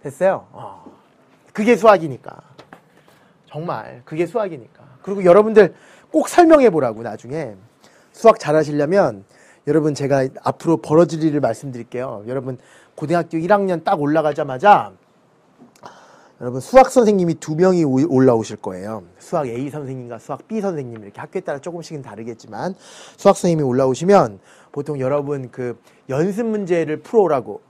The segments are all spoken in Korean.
됐어요? 그게 수학이니까. 정말 그게 수학이니까. 그리고 여러분들 꼭 설명해 보라고. 나중에 수학 잘하시려면 여러분 제가 앞으로 벌어질 일을 말씀드릴게요. 여러분 고등학교 1학년 딱 올라가자마자 여러분 수학 선생님이 2명이 올라오실 거예요. 수학 A 선생님과 수학 B 선생님, 이렇게 학교에 따라 조금씩은 다르겠지만 수학 선생님이 올라오시면 보통 여러분 그 연습 문제를 풀어오라고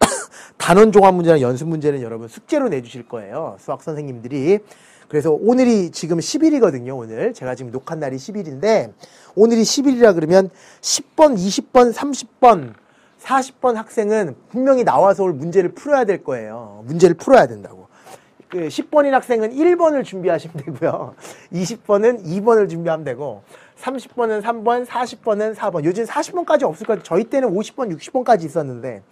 단원 종합 문제랑 연습 문제는 여러분 숙제로 내주실 거예요. 수학 선생님들이. 그래서 오늘이 지금 10일이거든요. 오늘 제가 지금 녹화 날이 10일인데 오늘이 10일이라 그러면 10번, 20번, 30번, 40번 학생은 분명히 나와서 올 문제를 풀어야 될 거예요. 문제를 풀어야 된다고. 그 10번인 학생은 1번을 준비하시면 되고요. 20번은 2번을 준비하면 되고 30번은 3번, 40번은 4번. 요즘 40번까지 없을 것 같아요. 저희 때는 50번, 60번까지 있었는데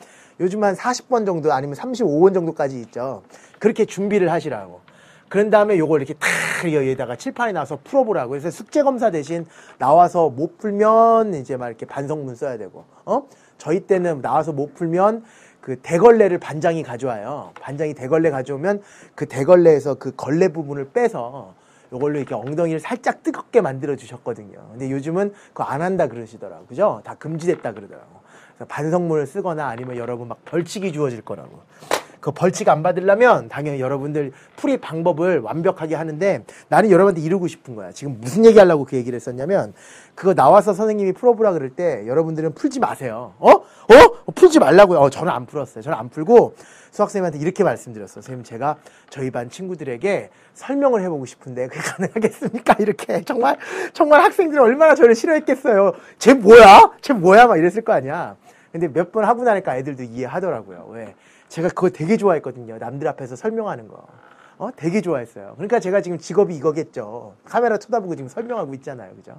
요즘 한 40번 정도 아니면 35번 정도까지 있죠. 그렇게 준비를 하시라고. 그런 다음에 요걸 이렇게 탁 여기다가 칠판에 나와서 풀어보라고. 그래서 숙제검사 대신 나와서 못 풀면 이제 막 이렇게 반성문 써야 되고, 저희 때는 나와서 못 풀면 그 대걸레를 반장이 가져와요. 반장이 대걸레 가져오면 그 대걸레에서 그 걸레 부분을 빼서 요걸로 이렇게 엉덩이를 살짝 뜨겁게 만들어 주셨거든요. 근데 요즘은 그거 안 한다 그러시더라고요. 그죠? 다 금지됐다 그러더라고요. 그래서 반성문을 쓰거나 아니면 여러분 막 벌칙이 주어질 거라고. 그 벌칙 안 받으려면 당연히 여러분들 풀이 방법을 완벽하게 하는데 나는 여러분한테 이루고 싶은 거야. 지금 무슨 얘기 하려고 그 얘기를 했었냐면 그거 나와서 선생님이 풀어보라 그럴 때 여러분들은 풀지 마세요. 풀지 말라고요. 저는 안 풀었어요. 저는 안 풀고 수학선생님한테 이렇게 말씀드렸어요. 선생님 제가 저희 반 친구들에게 설명을 해보고 싶은데 그게 가능하겠습니까? 이렇게 정말 학생들은 얼마나 저를 싫어했겠어요. 쟤 뭐야? 막 이랬을 거 아니야. 근데 몇 번 하고 나니까 애들도 이해하더라고요. 왜? 제가 그거 되게 좋아했거든요. 남들 앞에서 설명하는 거. 되게 좋아했어요. 그러니까 제가 지금 직업이 이거겠죠. 카메라 쳐다보고 지금 설명하고 있잖아요. 그죠?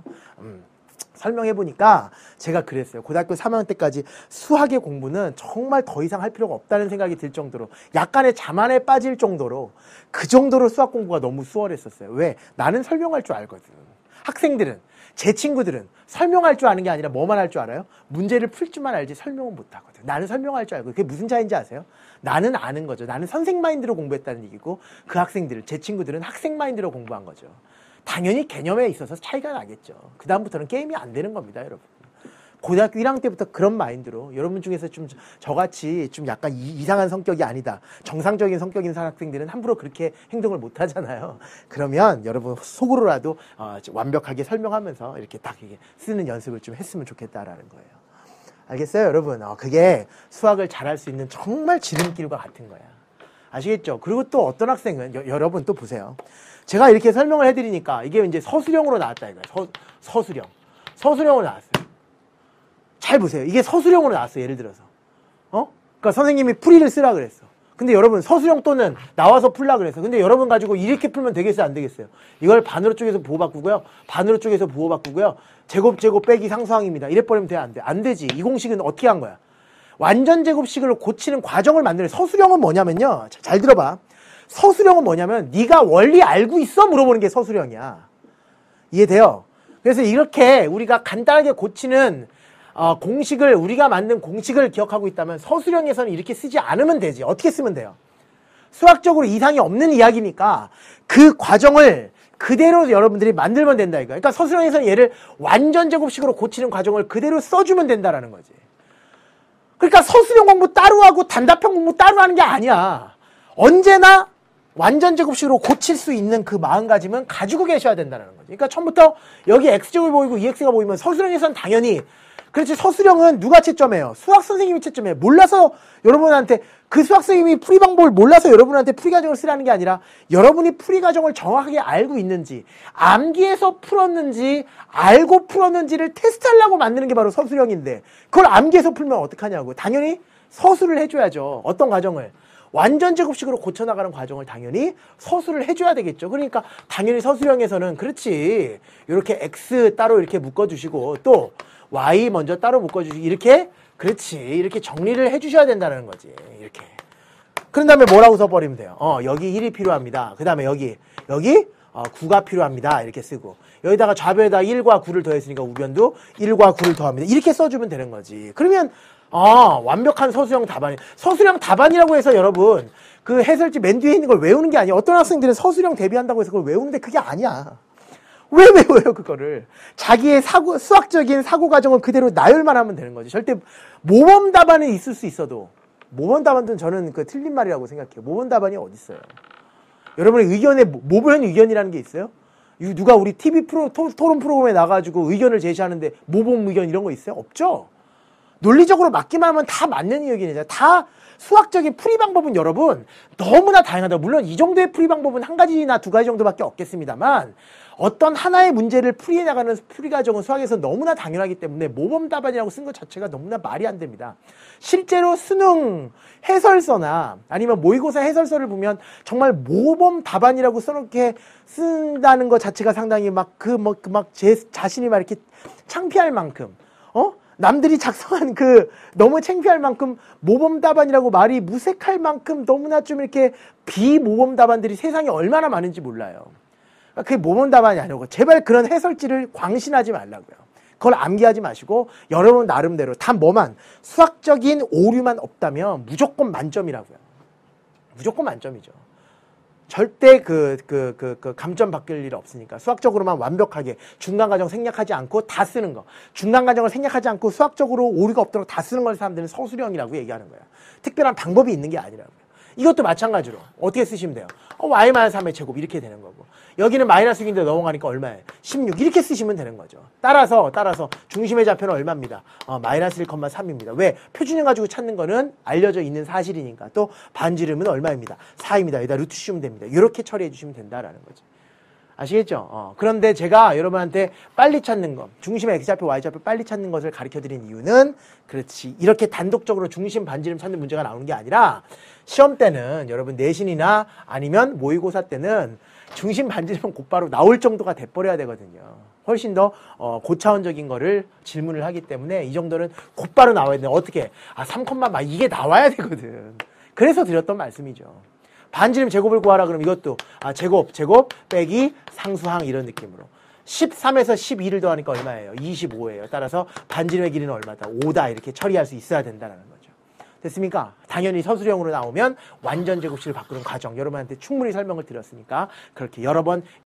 설명해보니까 제가 그랬어요. 고등학교 3학년 때까지 수학의 공부는 정말 더 이상 할 필요가 없다는 생각이 들 정도로 약간의 자만에 빠질 정도로 그 정도로 수학 공부가 너무 수월했었어요. 왜? 나는 설명할 줄 알거든. 학생들은, 제 친구들은 설명할 줄 아는 게 아니라 뭐만 할 줄 알아요? 문제를 풀 줄만 알지 설명은 못 하거든. 나는 설명할 줄 알고. 그게 무슨 차이인지 아세요? 나는 아는 거죠. 나는 선생 마인드로 공부했다는 얘기고 그 학생들, 제 친구들은 학생 마인드로 공부한 거죠. 당연히 개념에 있어서 차이가 나겠죠. 그 다음부터는 게임이 안 되는 겁니다, 여러분. 고등학교 1학년 때부터 그런 마인드로 여러분 중에서 좀 저같이 좀 약간 이상한 성격이 아니다. 정상적인 성격인 학생들은 함부로 그렇게 행동을 못 하잖아요. 그러면 여러분 속으로라도 완벽하게 설명하면서 이렇게 딱 이게 쓰는 연습을 좀 했으면 좋겠다라는 거예요. 알겠어요, 여러분? 그게 수학을 잘할 수 있는 정말 지름길과 같은 거야. 아시겠죠? 그리고 또 어떤 학생은 여러분 또 보세요. 제가 이렇게 설명을 해드리니까 이게 이제 서술형으로 나왔다 이거예요. 서술형으로 나왔어요. 잘 보세요. 이게 서술형으로 나왔어요. 예를 들어서. 그러니까 선생님이 풀이를 쓰라 그랬어. 근데 여러분 서술형 또는 나와서 풀라 그랬어. 근데 여러분 가지고 이렇게 풀면 되겠어요? 안 되겠어요? 이걸 반으로 쪼개서 부호 바꾸고요. 반으로 쪼개서 부호 바꾸고요. 제곱 빼기 상수항입니다. 이래 버리면 돼? 안 돼? 안 되지. 이 공식은 어떻게 한 거야? 완전 제곱식을 고치는 과정을 만드는 서술형은 뭐냐면요. 잘 들어봐. 서술형은 뭐냐면 네가 원리 알고 있어? 물어보는 게 서술형이야. 이해돼요? 그래서 이렇게 우리가 간단하게 고치는 공식을 우리가 만든 공식을 기억하고 있다면 서술형에서는 이렇게 쓰지 않으면 되지. 어떻게 쓰면 돼요? 수학적으로 이상이 없는 이야기니까 그 과정을 그대로 여러분들이 만들면 된다 이거. 그러니까 서술형에서는 얘를 완전 제곱식으로 고치는 과정을 그대로 써주면 된다라는 거지. 그러니까 서술형 공부 따로 하고 단답형 공부 따로 하는 게 아니야. 언제나 완전 제곱식으로 고칠 수 있는 그 마음가짐은 가지고 계셔야 된다는 거지. 그러니까 처음부터 여기 x제곱이 보이고 2x가 보이면 서술형에서는 당연히 그렇지. 서술형은 누가 채점해요? 수학 선생님이 채점해요. 몰라서 여러분한테 그 수학 선생님이 풀이 방법을 몰라서 여러분한테 풀이 과정을 쓰라는 게 아니라 여러분이 풀이 과정을 정확하게 알고 있는지 암기해서 풀었는지 알고 풀었는지를 테스트하려고 만드는 게 바로 서술형인데 그걸 암기해서 풀면 어떡하냐고. 당연히 서술을 해줘야죠. 어떤 과정을? 완전 제곱식으로 고쳐나가는 과정을 당연히 서술을 해줘야 되겠죠. 그러니까 당연히 서술형에서는 그렇지. 이렇게 x 따로 이렇게 묶어주시고 또 y 먼저 따로 묶어주시고 이렇게 그렇지. 이렇게 정리를 해주셔야 된다는 거지. 이렇게. 그런 다음에 뭐라고 써버리면 돼요. 여기 1이 필요합니다. 그 다음에 여기 9가 필요합니다. 이렇게 쓰고 여기다가 좌변에다 1과 9를 더했으니까 우변도 1과 9를 더합니다. 이렇게 써주면 되는 거지. 그러면 완벽한 서술형 답안이. 서술형 답안이라고 해서 여러분 그 해설지 맨 뒤에 있는 걸 외우는 게 아니야. 어떤 학생들은 서술형 대비한다고 해서 그걸 외우는데 그게 아니야. 왜 외워요, 그거를? 자기의 수학적인 사고 과정을 그대로 나열만 하면 되는 거지. 절대 모범 답안에 있을 수 있어도, 모범 답안은 저는 그 틀린 말이라고 생각해요. 모범 답안이 어딨어요? 여러분의 의견에, 모범 의견이라는 게 있어요? 누가 우리 TV 토론 프로그램에 나가지고 의견을 제시하는데 모범 의견 이런 거 있어요? 없죠? 논리적으로 맞기만 하면 다 맞는 의견이잖아요. 다 수학적인 풀이 방법은 여러분 너무나 다양하다. 물론 이 정도의 풀이 방법은 한 가지나 두 가지 정도밖에 없겠습니다만 어떤 하나의 문제를 풀이해 나가는 풀이 과정은 수학에서 너무나 당연하기 때문에 모범 답안이라고 쓴 것 자체가 너무나 말이 안 됩니다. 실제로 수능 해설서나 아니면 모의고사 해설서를 보면 정말 모범 답안이라고 써놓게 쓴다는 것 자체가 상당히 제 자신이 막 이렇게 창피할 만큼, 남들이 작성한 너무 창피할 만큼 모범 답안이라고 말이 무색할 만큼 너무나 좀 이렇게 비모범 답안들이 세상에 얼마나 많은지 몰라요. 그게 모범 답안이 아니고 제발 그런 해설지를 광신하지 말라고요. 그걸 암기하지 마시고 여러분 나름대로 단 뭐만 수학적인 오류만 없다면 무조건 만점이라고요. 무조건 만점이죠. 절대 감점 바뀔 일 없으니까 수학적으로만 완벽하게 중간과정 생략하지 않고 다 쓰는 거. 중간과정을 생략하지 않고 수학적으로 오류가 없도록 다 쓰는 걸 사람들은 서술형이라고 얘기하는 거예요. 특별한 방법이 있는 게 아니라고요. 이것도 마찬가지로 어떻게 쓰시면 돼요? y-3의 제곱 이렇게 되는 거고 여기는 마이너스 6인데 넘어가니까 얼마예요? 16 이렇게 쓰시면 되는 거죠. 따라서 중심의 좌표는 얼마입니다. 마이너스 1,3입니다. 왜? 표준형 가지고 찾는 거는 알려져 있는 사실이니까. 또 반지름은 얼마입니다. 4입니다. 여기다 루트 씌우면 됩니다. 이렇게 처리해 주시면 된다라는 거죠. 아시겠죠? 그런데 제가 여러분한테 빨리 찾는 것, 중심의 x좌표, y좌표 빨리 찾는 것을 가르쳐드린 이유는 그렇지. 이렇게 단독적으로 중심 반지름 찾는 문제가 나오는 게 아니라 시험 때는 여러분 내신이나 아니면 모의고사 때는 중심 반지름은 곧바로 나올 정도가 돼버려야 되거든요. 훨씬 더 고차원적인 거를 질문을 하기 때문에 이 정도는 곧바로 나와야 돼요. 어떻게? 3, 이게 나와야 되거든. 그래서 드렸던 말씀이죠. 반지름 제곱을 구하라 그러면 이것도 제곱 빼기 상수항 이런 느낌으로 13에서 12를 더하니까 얼마예요? 25예요. 따라서 반지름의 길이는 얼마다? 5다 이렇게 처리할 수 있어야 된다는 거죠. 됐습니까? 당연히 서술형으로 나오면 완전 제곱식을 바꾸는 과정 여러분한테 충분히 설명을 드렸으니까 그렇게 여러 번